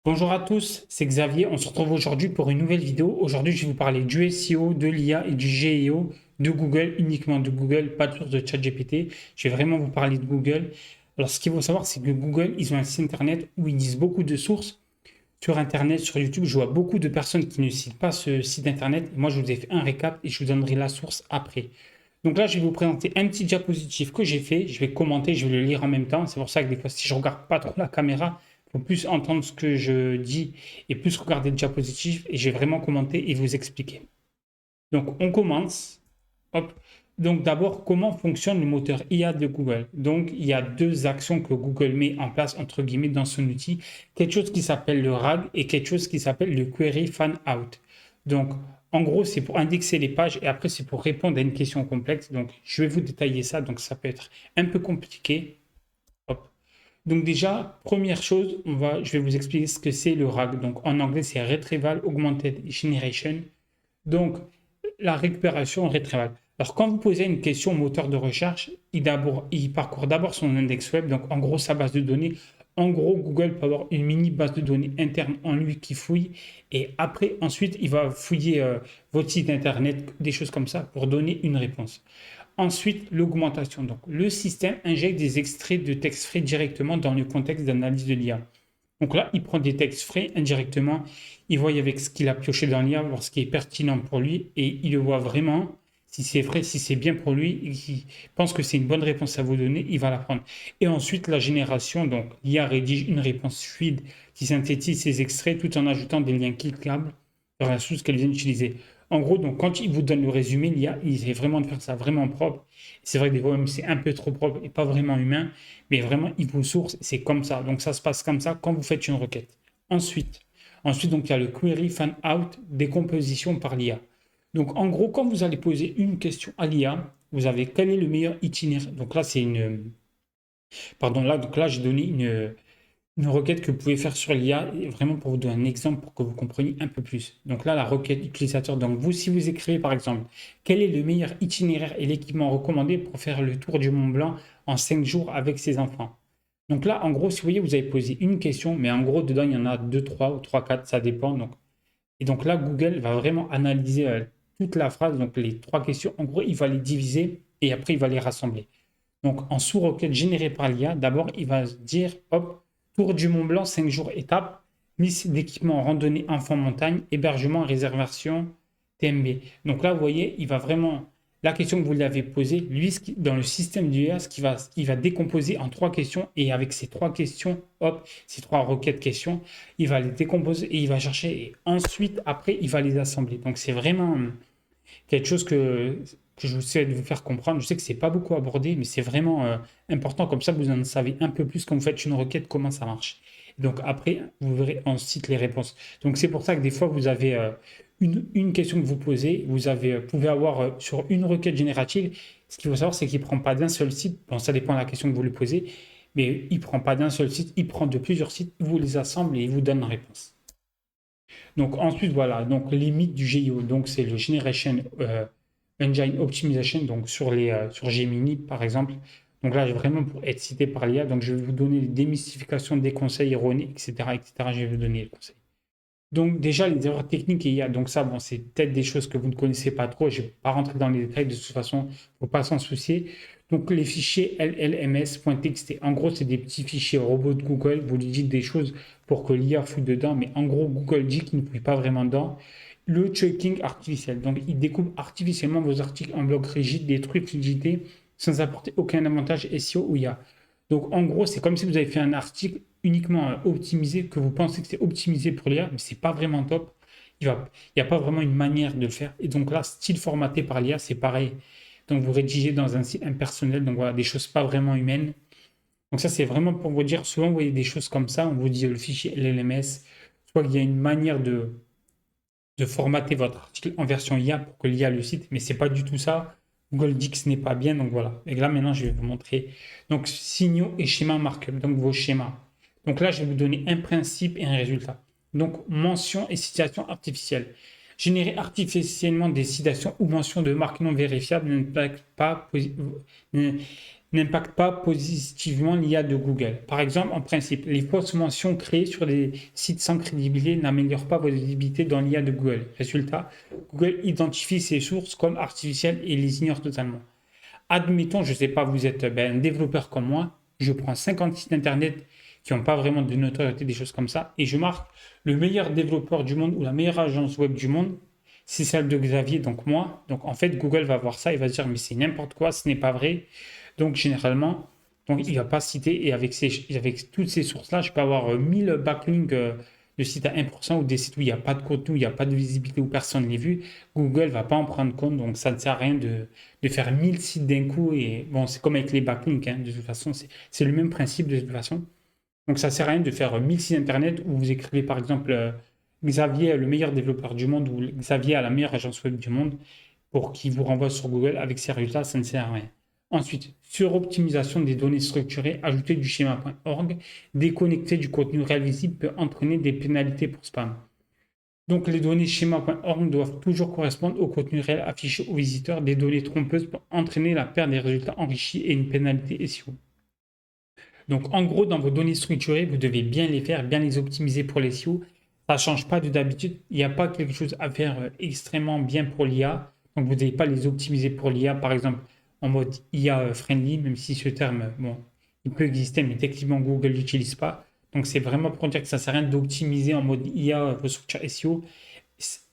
Bonjour à tous, c'est Xavier. On se retrouve aujourd'hui pour une nouvelle vidéo. Aujourd'hui, je vais vous parler du SEO, de l'IA et du GEO de Google, uniquement de Google, pas toujours de ChatGPT. Je vais vraiment vous parler de Google. Alors, ce qu'il faut savoir, c'est que Google, ils ont un site internet où ils disent beaucoup de sources sur internet, sur YouTube. Je vois beaucoup de personnes qui ne citent pas ce site internet. Moi, je vous ai fait un récap et je vous donnerai la source après. Donc là, je vais vous présenter un petit diapositive que j'ai fait. Je vais commenter, je vais le lire en même temps. C'est pour ça que des fois, si je regarde pas trop la caméra, il faut plus entendre ce que je dis et plus regarder le diapositive. Et je vais vraiment commenter et vous expliquer. Donc, on commence. Hop. Donc, d'abord, comment fonctionne le moteur IA de Google? Donc, il y a deux actions que Google met en place, entre guillemets, dans son outil. Quelque chose qui s'appelle le RAG et quelque chose qui s'appelle le Query Fan Out. Donc, en gros, c'est pour indexer les pages et après, c'est pour répondre à une question complexe. Donc, je vais vous détailler ça. Donc, ça peut être un peu compliqué. Hop. Donc, déjà, première chose, je vais vous expliquer ce que c'est le RAG. Donc, en anglais, c'est Retrieval Augmented Generation. Donc, la récupération retrieval. Alors, quand vous posez une question au moteur de recherche, il parcourt d'abord son index web, donc en gros sa base de données. En gros, Google peut avoir une mini base de données interne en lui qui fouille, et après, ensuite, il va fouiller votre site internet, des choses comme ça, pour donner une réponse. Ensuite, l'augmentation. Donc, le système injecte des extraits de texte frais directement dans le contexte d'analyse de l'IA. Donc là, il prend des textes frais indirectement, il voit avec ce qu'il a pioché dans l'IA, voir ce qui est pertinent pour lui, et il le voit vraiment, si c'est vrai, si c'est bien pour lui, et qu'il pense que c'est une bonne réponse à vous donner, il va la prendre. Et ensuite, la génération, donc l'IA rédige une réponse fluide qui synthétise ses extraits tout en ajoutant des liens cliquables vers la source qu'elle vient d'utiliser. En gros, donc quand il vous donne le résumé, l'IA, il essaie vraiment de faire ça vraiment propre. C'est vrai que des fois, même c'est un peu trop propre et pas vraiment humain, mais vraiment, il vous source, c'est comme ça. Donc, ça se passe comme ça quand vous faites une requête. Ensuite, donc, il y a le query fan out, décomposition par l'IA. Donc, en gros, quand vous allez poser une question à l'IA, vous avez quel est le meilleur itinéraire. Donc là, pardon, là, donc là, j'ai donné une requête que vous pouvez faire sur l'IA, vraiment pour vous donner un exemple pour que vous compreniez un peu plus. Donc là, la requête utilisateur. Donc vous, si vous écrivez par exemple, quel est le meilleur itinéraire et l'équipement recommandé pour faire le tour du Mont Blanc en 5 jours avec ses enfants? Donc là, en gros, si vous voyez, vous avez posé une question, mais en gros, dedans, il y en a 2, 3 ou 3, 4, ça dépend. Et donc là, Google va vraiment analyser toute la phrase, donc les trois questions. En gros, il va les diviser et après, il va les rassembler. Donc, en sous-requête générée par l'IA, d'abord, il va se dire, hop, tour du Mont Blanc, 5 jours étape, liste d'équipements randonnée enfant montagne, hébergement, réservation, TMB. Donc là, vous voyez, il va vraiment, la question que vous lui avez posée, lui, dans le système du IA, il va décomposer en trois questions et avec ces trois questions, hop, ces trois requêtes questions, il va les décomposer et il va chercher et ensuite, après, il va les assembler. Donc, c'est vraiment quelque chose que je vous essaie de vous faire comprendre. Je sais que c'est pas beaucoup abordé, mais c'est vraiment important. Comme ça, vous en savez un peu plus quand vous faites une requête, comment ça marche. Et donc après, vous verrez ensuite les réponses. Donc c'est pour ça que des fois, vous avez une question que vous posez, pouvez avoir sur une requête générative. Ce qu'il faut savoir, c'est qu'il ne prend pas d'un seul site. Bon, ça dépend de la question que vous lui posez, mais il ne prend pas d'un seul site, il prend de plusieurs sites, il vous les assemble et il vous donne la réponse. Donc ensuite, voilà, donc limite du GIO, donc c'est le Generation Engine Optimization, donc sur Gemini par exemple. Donc là, vraiment pour être cité par l'IA, donc je vais vous donner des démystifications des conseils erronés, etc., etc. Je vais vous donner les conseils. Donc déjà, les erreurs techniques et IA, donc ça, bon, c'est peut-être des choses que vous ne connaissez pas trop, je ne vais pas rentrer dans les détails, de toute façon, il ne faut pas s'en soucier. Donc les fichiers llms.txt, en gros, c'est des petits fichiers robots de Google, vous lui dites des choses pour que l'IA fouille dedans, mais en gros, Google dit qu'il ne fouille pas vraiment dedans. Le checking artificiel, donc il découpe artificiellement vos articles en blocs rigides, des trucs fluidité, sans apporter aucun avantage SEO ou IA. Donc en gros, c'est comme si vous avez fait un article uniquement optimisé, que vous pensez que c'est optimisé pour l'IA, mais c'est pas vraiment top. Il n'y a pas vraiment une manière de le faire. Et donc là, style formaté par l'IA, c'est pareil. Donc vous rédigez dans un site impersonnel, donc voilà, des choses pas vraiment humaines. Donc ça, c'est vraiment pour vous dire, souvent vous voyez des choses comme ça, on vous dit le fichier LLMS, soit qu'il y a une manière de formater votre article en version IA pour que l'IA le cite, mais c'est pas du tout ça. Google dit que ce n'est pas bien, donc voilà. Et là, maintenant, je vais vous montrer. Donc, signaux et schémas markup, donc vos schémas. Donc là, je vais vous donner un principe et un résultat. Donc, mention et citation artificielle. Générer artificiellement des citations ou mentions de marques non vérifiables n'impacte pas positivement l'IA de Google. Par exemple, en principe, les fausses mentions créées sur des sites sans crédibilité n'améliorent pas votre visibilité dans l'IA de Google. Résultat, Google identifie ces sources comme artificielles et les ignore totalement. Admettons, je ne sais pas, vous êtes un développeur comme moi, je prends 50 sites internet qui n'ont pas vraiment de notoriété, des choses comme ça, et je marque le meilleur développeur du monde ou la meilleure agence web du monde, c'est celle de Xavier, donc moi. Donc en fait, Google va voir ça et va se dire, mais c'est n'importe quoi, ce n'est pas vrai. Donc généralement, donc, il ne va pas citer, et avec toutes ces sources-là, je peux avoir 1000 backlinks de sites à 1% ou des sites où il n'y a pas de contenu, où il n'y a pas de visibilité, où personne ne les vu. Google ne va pas en prendre compte, donc ça ne sert à rien de faire 1000 sites d'un coup. Et bon, c'est comme avec les backlinks, hein, de toute façon, c'est le même principe de toute façon. Donc ça ne sert à rien de faire 1000 sites internet où vous écrivez par exemple Xavier, le meilleur développeur du monde, ou Xavier à la meilleure agence web du monde, pour qu'il vous renvoie sur Google avec ces résultats, ça ne sert à rien. Ensuite, suroptimisation des données structurées, ajouter du schéma.org, déconnecter du contenu réel visible peut entraîner des pénalités pour spam. Donc les données schéma.org doivent toujours correspondre au contenu réel affiché aux visiteurs. Des données trompeuses peuvent entraîner la perte des résultats enrichis et une pénalité SEO. Donc en gros, dans vos données structurées, vous devez bien les faire, bien les optimiser pour les SEO. Ça ne change pas de d'habitude. Il n'y a pas quelque chose à faire extrêmement bien pour l'IA. Donc vous ne devez pas les optimiser pour l'IA, par exemple en mode IA friendly, même si ce terme, bon, il peut exister, mais techniquement Google l'utilise pas. Donc c'est vraiment pour dire que ça ne sert à rien d'optimiser en mode IA vos structures SEO.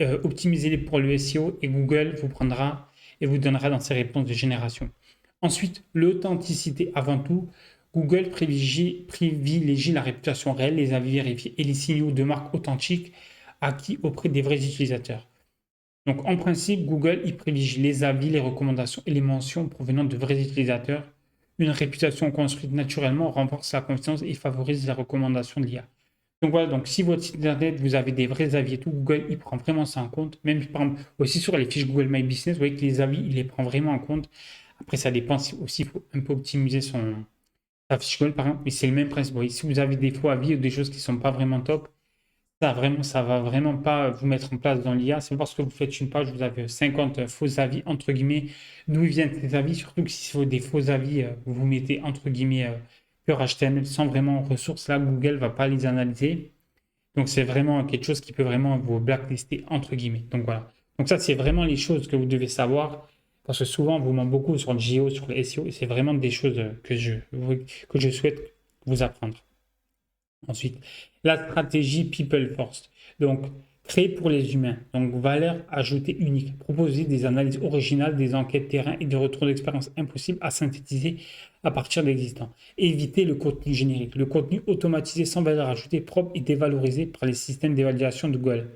Optimisez-les pour le SEO et Google vous prendra et vous donnera dans ses réponses de génération. Ensuite, l'authenticité avant tout. Google privilégie la réputation réelle, les avis vérifiés et les signaux de marque authentiques acquis auprès des vrais utilisateurs. Donc en principe, Google il privilégie les avis, les recommandations et les mentions provenant de vrais utilisateurs. Une réputation construite naturellement renforce la confiance et favorise la recommandation de l'IA. Donc voilà, donc si votre site internet, vous avez des vrais avis et tout, Google il prend vraiment ça en compte. Même par exemple, aussi sur les fiches Google My Business, vous voyez que les avis, il les prend vraiment en compte. Après, ça dépend aussi, il faut un peu optimiser sa fiche Google, par exemple, mais c'est le même principe. Oui, si vous avez des faux avis ou des choses qui ne sont pas vraiment top, ça va vraiment pas vous mettre en place dans l'IA. C'est parce que vous faites une page, vous avez 50 faux avis, entre guillemets, d'où ils viennent ces avis, surtout que si c'est des faux avis, vous mettez entre guillemets pur HTML sans vraiment ressources, là, Google va pas les analyser. Donc c'est vraiment quelque chose qui peut vraiment vous blacklister entre guillemets. Donc voilà. Donc ça, c'est vraiment les choses que vous devez savoir. Parce que souvent, on vous ment beaucoup sur le GEO, sur le SEO, et c'est vraiment des choses que je souhaite vous apprendre. Ensuite, la stratégie People First. Donc, créer pour les humains. Donc, valeur ajoutée unique. Proposer des analyses originales, des enquêtes terrain et des retours d'expérience impossibles à synthétiser à partir d'existants. Éviter le contenu générique. Le contenu automatisé sans valeur ajoutée propre et dévalorisé par les systèmes d'évaluation de Google.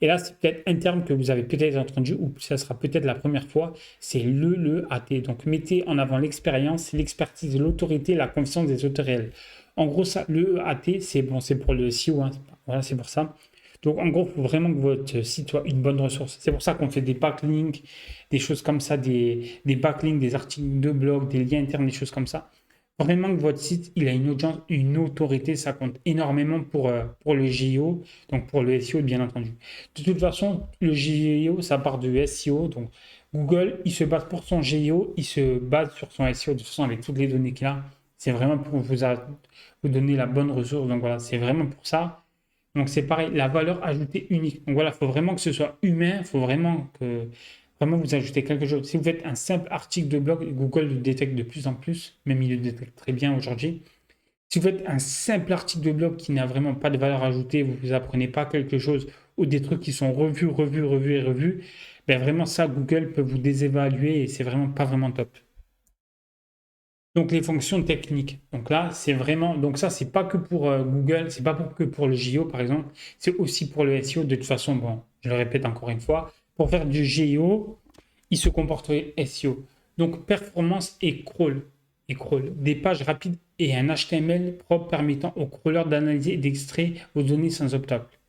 Et là, c'est peut-être un terme que vous avez peut-être entendu ou ça sera peut-être la première fois, c'est l'EAT. Donc, mettez en avant l'expérience, l'expertise, l'autorité, la confiance des auteurs réels. En gros, ça, l'EAT, c'est bon, c'est pour le SEO, hein, voilà, c'est pour ça. Donc, en gros, il faut vraiment que votre site soit une bonne ressource. C'est pour ça qu'on fait des backlinks, des choses comme ça, des backlinks, des articles de blog, des liens internes, des choses comme ça. Vraiment que votre site, il a une audience, une autorité, ça compte énormément pour le GEO, donc pour le SEO, bien entendu. De toute façon, le GEO, ça part du SEO, donc Google, il se base pour son GEO, il se base sur son SEO, de toute façon, avec toutes les données qu'il a. C'est vraiment pour vous donner la bonne ressource, donc voilà, c'est vraiment pour ça. Donc c'est pareil, la valeur ajoutée unique. Donc voilà, il faut vraiment que ce soit humain, il faut vraiment que vraiment vous ajoutez quelque chose. Si vous faites un simple article de blog, Google le détecte de plus en plus, même il le détecte très bien aujourd'hui. Si vous faites un simple article de blog qui n'a vraiment pas de valeur ajoutée, vous vous apprenez pas quelque chose ou des trucs qui sont revus et revus, ben vraiment ça, Google peut vous désévaluer et c'est vraiment pas vraiment top. Donc les fonctions techniques. Donc là, c'est vraiment. Donc ça, c'est pas que pour Google, c'est pas que pour le GEO par exemple, c'est aussi pour le SEO. De toute façon, bon, je le répète encore une fois, pour faire du GEO, il se comporterait SEO. Donc performance et crawl. Des pages rapides et un HTML propre permettant au crawler d'analyser et d'extraire vos données sans obstacle.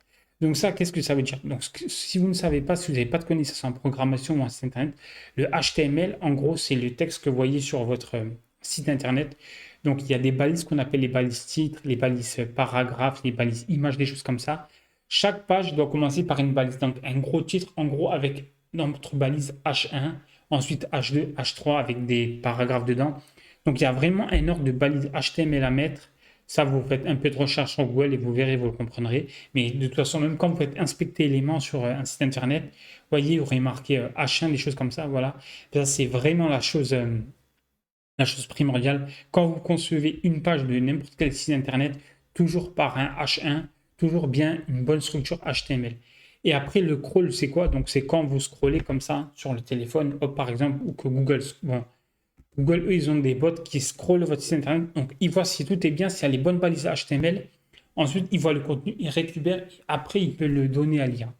Donc ça, qu'est-ce que ça veut dire? Donc si vous ne savez pas, si vous n'avez pas de connaissances en programmation ou en site internet, le HTML, en gros, c'est le texte que vous voyez sur votre site internet. Donc il y a des balises qu'on appelle les balises titres, les balises paragraphes, les balises images, des choses comme ça. Chaque page doit commencer par une balise. Donc, un gros titre, en gros, avec notre balise H1, ensuite H2, H3 avec des paragraphes dedans. Donc, il y a vraiment un ordre de balise HTML à mettre. Ça, vous faites un peu de recherche sur Google et vous verrez, vous le comprendrez. Mais de toute façon, même quand vous faites inspecter éléments sur un site internet, voyez, vous aurez marqué H1, des choses comme ça. Voilà. Ça, c'est vraiment la chose primordiale. Quand vous concevez une page de n'importe quel site internet, toujours par un H1, toujours bien une bonne structure HTML. Et après, le crawl, c'est quoi? Donc, c'est quand vous scrollez comme ça sur le téléphone, hop, par exemple, ou que Google, bon, Google, eux, ils ont des bots qui scrollent votre site internet. Donc, ils voient si tout est bien, s'il y a les bonnes balises HTML. Ensuite, ils voient le contenu, ils récupèrent. Après, ils peuvent le donner à l'IA.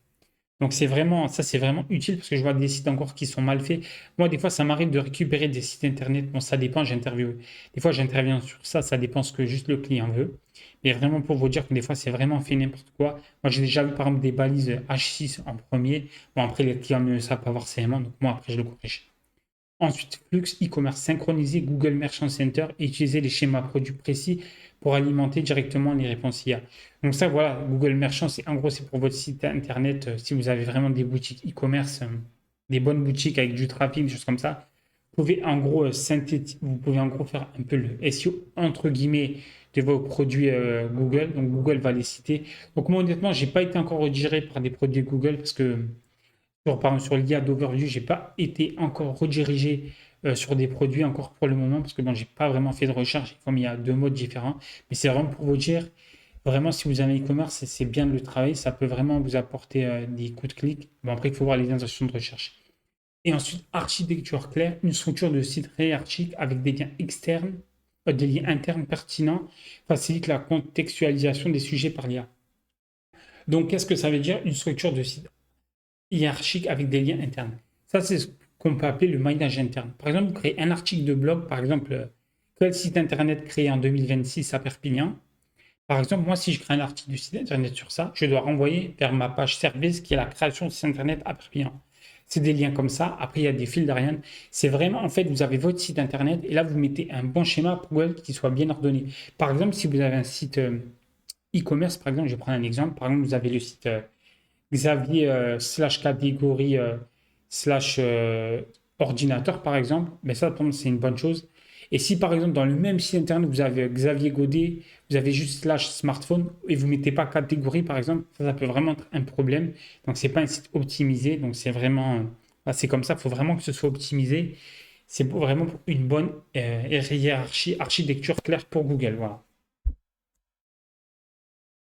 Donc c'est vraiment, ça c'est vraiment utile parce que je vois des sites encore qui sont mal faits. Moi, des fois, ça m'arrive de récupérer des sites internet. Bon, ça dépend, j'interviewe. Des fois, j'interviens sur ça, ça dépend ce que juste le client veut. Mais vraiment pour vous dire que des fois, c'est vraiment fait n'importe quoi. Moi, j'ai déjà vu par exemple des balises H6 en premier. Bon, après, les clients ne le savent pas forcément. Donc moi, après, je le corrige. Ensuite, Flux e-commerce, synchroniser Google Merchant Center et utiliser les schémas produits précis pour alimenter directement les réponses IA. Donc ça, voilà, Google Merchant, c'est en gros, c'est pour votre site internet. Si vous avez vraiment des boutiques e-commerce, des bonnes boutiques avec du trafic, des choses comme ça, vous pouvez en gros vous pouvez en gros faire un peu le SEO entre guillemets de vos produits Google. Donc Google va les citer. Donc moi honnêtement, j'ai pas été encore redirigé par des produits Google parce que par exemple, sur l'IA d'Overview, j'ai pas été encore redirigé sur des produits encore pour le moment parce que bon, j'ai pas vraiment fait de recherche comme il y a deux modes différents. Mais c'est vraiment pour vous dire, vraiment, si vous avez un e-commerce, c'est bien de le travailler. Ça peut vraiment vous apporter des coups de clic. Bon, après, il faut voir les intentions de recherche. Et ensuite, architecture claire, une structure de site hiérarchique avec des liens externes, des liens internes pertinents, facilite la contextualisation des sujets par l'IA. Donc, qu'est-ce que ça veut dire une structure de site hiérarchique avec des liens internes? Ça, c'est ce qu'on peut appeler le minage interne. Par exemple, vous créez un article de blog, par exemple, quel site internet créé en 2026 à Perpignan. Par exemple, moi, si je crée un article de site internet sur ça, je dois renvoyer vers ma page service qui est la création de site internet à Perpignan. C'est des liens comme ça. Après, il y a des fils d'Ariane. C'est vraiment, en fait, vous avez votre site internet et là, vous mettez un bon schéma pour Google qui soit bien ordonné. Par exemple, si vous avez un site e-commerce, par exemple, je vais prendre un exemple. Par exemple, vous avez le site Xavier slash catégorie slash ordinateur, par exemple, mais ça, pour moi, c'est une bonne chose. Et si, par exemple, dans le même site internet, vous avez Xavier Godet, vous avez juste slash smartphone et vous ne mettez pas catégorie, par exemple, ça peut vraiment être un problème. Donc, c'est pas un site optimisé. Donc, c'est vraiment, c'est comme ça. Il faut vraiment que ce soit optimisé. C'est vraiment une bonne hiérarchie, architecture claire pour Google. Voilà.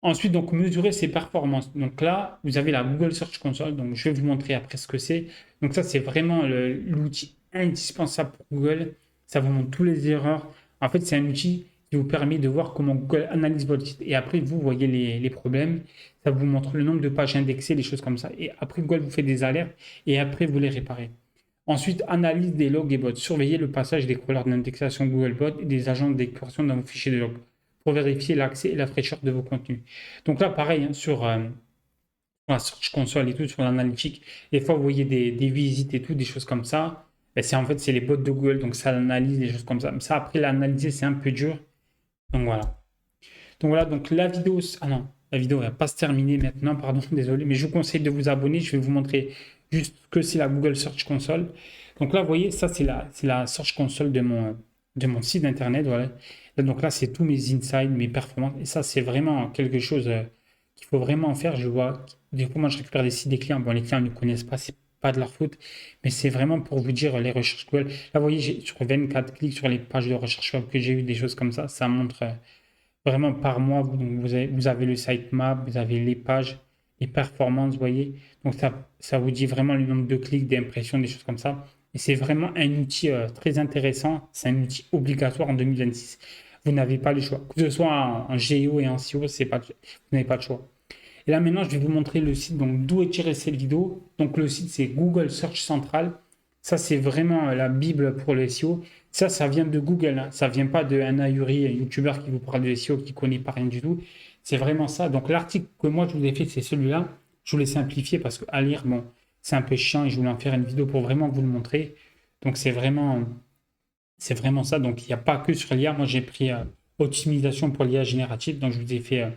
Ensuite, donc, mesurer ses performances. Donc là, vous avez la Google Search Console. Donc, je vais vous montrer après ce que c'est. Donc, ça, c'est vraiment l'outil indispensable pour Google. Ça vous montre toutes les erreurs. En fait, c'est un outil qui vous permet de voir comment Google analyse votre site. Et après, vous voyez les problèmes. Ça vous montre le nombre de pages indexées, des choses comme ça. Et après, Google vous fait des alertes. Et après, vous les réparez. Ensuite, analyse des logs et bots. Surveillez le passage des crawlers d'indexation Google Bot et des agents d'équation dans vos fichiers de log pour vérifier l'accès et la fraîcheur de vos contenus. Donc là, pareil, hein, sur la Search Console et tout, sur l'analytique, des fois, vous voyez des visites et tout, des choses comme ça. Ben, c'est en fait, c'est les bots de Google, donc ça analyse des choses comme ça. Mais ça, après, l'analyser, c'est un peu dur. Donc voilà. Donc voilà, donc la vidéo, ah non, la vidéo ne va pas se terminer maintenant, pardon, désolé, mais je vous conseille de vous abonner. Je vais vous montrer juste que c'est la Google Search Console. Donc là, vous voyez, ça, c'est la Search Console de mon site internet. Voilà. Donc là, c'est tous mes insights, mes performances. Et ça, c'est vraiment quelque chose qu'il faut vraiment faire. Je vois, du coup, moi, je récupère des sites des clients. Bon, les clients ne connaissent pas, c'est pas de leur faute, mais c'est vraiment pour vous dire les recherches Google. Là, vous voyez, j'ai sur 24 clics sur les pages de recherche web que j'ai eu, des choses comme ça montre. Vraiment par mois, vous avez le sitemap, vous avez les pages, les performances, vous voyez. Donc ça vous dit vraiment le nombre de clics, d'impressions, des choses comme ça. Et c'est vraiment un outil très intéressant. C'est un outil obligatoire en 2026. Vous n'avez pas le choix. Que ce soit en GEO et en SEO, vous n'avez pas le choix. Et là maintenant, je vais vous montrer le site. Donc d'où est tirée cette vidéo. Donc le site, c'est Google Search Central. Ça, c'est vraiment la Bible pour le SEO. Ça vient de Google. Hein. Ça vient pas d'un ahuri, un YouTuber qui vous parle de SEO, qui connaît pas rien du tout. C'est vraiment ça. Donc, l'article que moi, je vous ai fait, c'est celui-là. Je vous l'ai simplifié parce qu'à lire, bon, c'est un peu chiant et je voulais en faire une vidéo pour vraiment vous le montrer. Donc, c'est vraiment ça. Donc, il n'y a pas que sur l'IA. Moi, j'ai pris optimisation pour l'IA générative. Donc, je vous ai fait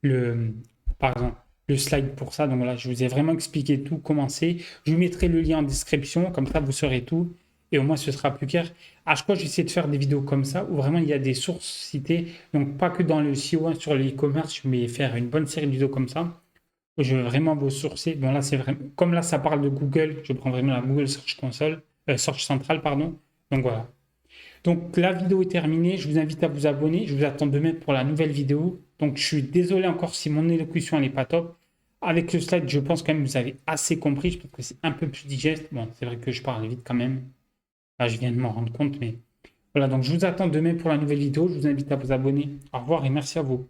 le, par exemple, le slide pour ça. Donc voilà, je vous ai vraiment expliqué tout, comment c'est. Je vous mettrai le lien en description, comme ça vous saurez tout. Et au moins, ce sera plus clair. À chaque fois, j'essaie de faire des vidéos comme ça, où vraiment il y a des sources citées. Donc pas que dans le SEO, hein, sur le e-commerce, je vais faire une bonne série de vidéos comme ça. Où je vais vraiment vous sourcer. Bon là, c'est vraiment... Comme là, ça parle de Google, je prends vraiment la Google Search Console, Search Central, pardon. Donc voilà. Donc la vidéo est terminée, je vous invite à vous abonner, je vous attends demain pour la nouvelle vidéo. Donc je suis désolé encore si mon élocution n'est pas top. Avec le slide, je pense quand même que vous avez assez compris, je pense que c'est un peu plus digeste. Bon, c'est vrai que je parle vite quand même. Là, je viens de m'en rendre compte, mais voilà, donc je vous attends demain pour la nouvelle vidéo. Je vous invite à vous abonner. Au revoir et merci à vous.